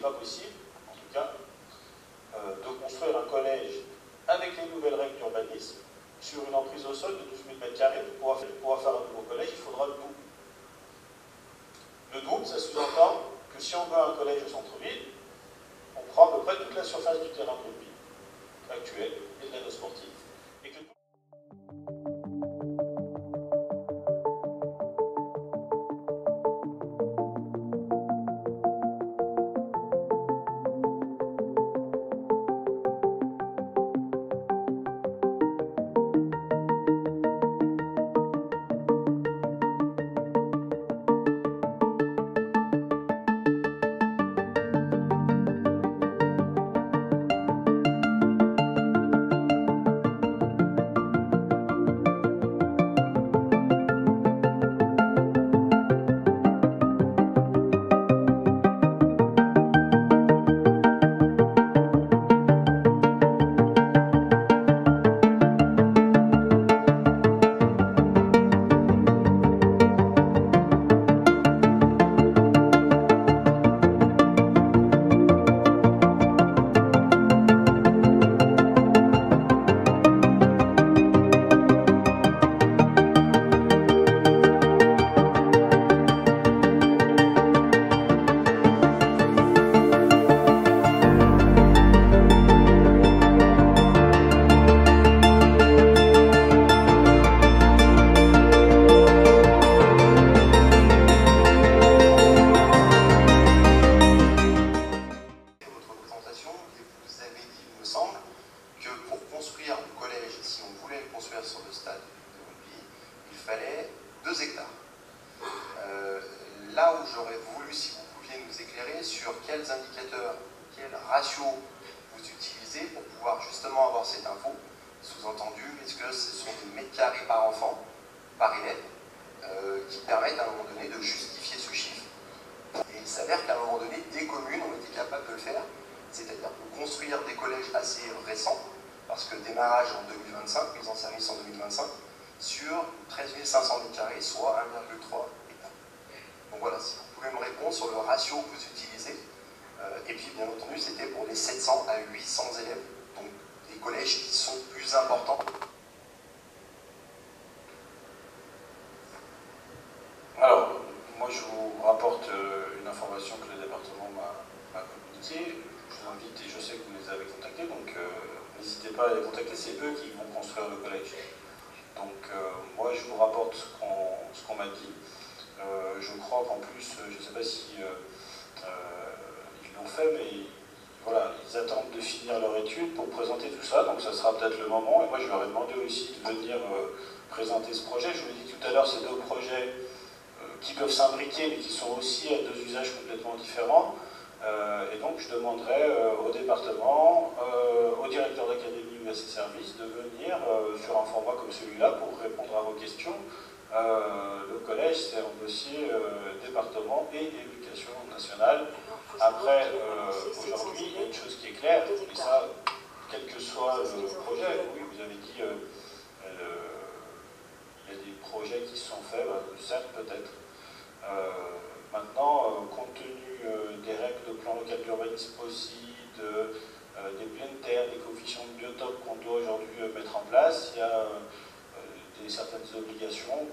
pas possible, en tout cas, de construire un collège avec les nouvelles règles d'urbanisme sur une emprise au sol de 12 000 m². Pour pouvoir faire un nouveau collège, il faudra le double. Le double, ça sous-entend que si on veut un collège au centre-ville, on prend à peu près toute la surface du terrain de rugby actuel et de l'anneau sportif. Et que sur le stade de rugby, il fallait 2 hectares. Là où j'aurais voulu, si vous pouviez nous éclairer sur quels indicateurs, quel ratio vous utilisez pour pouvoir justement avoir cette info, sous-entendu, est-ce que ce sont des mètres carrés par enfant, par élève, qui permettent à un moment donné de justifier ce chiffre. Et il s'avère qu'à un moment donné, des communes ont été capables de le faire, c'est-à-dire de construire des collèges assez récents, parce que démarrage en 2025, mise en service en 2025, sur 13 500 m², soit 1,3 hectares. Donc voilà, si vous pouvez me répondre sur le ratio que vous utilisez. Et puis bien entendu, c'était pour les 700 à 800 élèves, donc des collèges qui sont plus importants. Alors, moi je vous rapporte une information que le département m'a communiquée. Je vous invite, et je sais que vous les avez contactés, donc n'hésitez pas à les contacter, c'est eux qui vont construire le collège. Donc moi je vous rapporte ce qu'on m'a dit. Je crois qu'en plus, je ne sais pas si ils l'ont fait, mais voilà, ils attendent de finir leur étude pour présenter tout ça, donc ça sera peut-être le moment. Et moi je leur ai demandé aussi de venir présenter ce projet. Je vous l'ai dit tout à l'heure, c'est 2 projets qui peuvent s'imbriquer, mais qui sont aussi à 2 usages complètement différents. Et donc je demanderai au département, au directeur d'académie ou à ses services de venir sur un format comme celui-là pour répondre à vos questions. Le collège, c'est un dossier département et éducation nationale. Après, aujourd'hui, il y a une chose qui est claire, et ça, quel que soit le projet, oui, vous avez dit, il y a des projets qui sont faits, certes, peut-être. Maintenant, compte tenu des règles de plan local d'urbanisme aussi, des pleines terres, des coefficients de biotope qu'on doit aujourd'hui mettre en place, il y a certaines obligations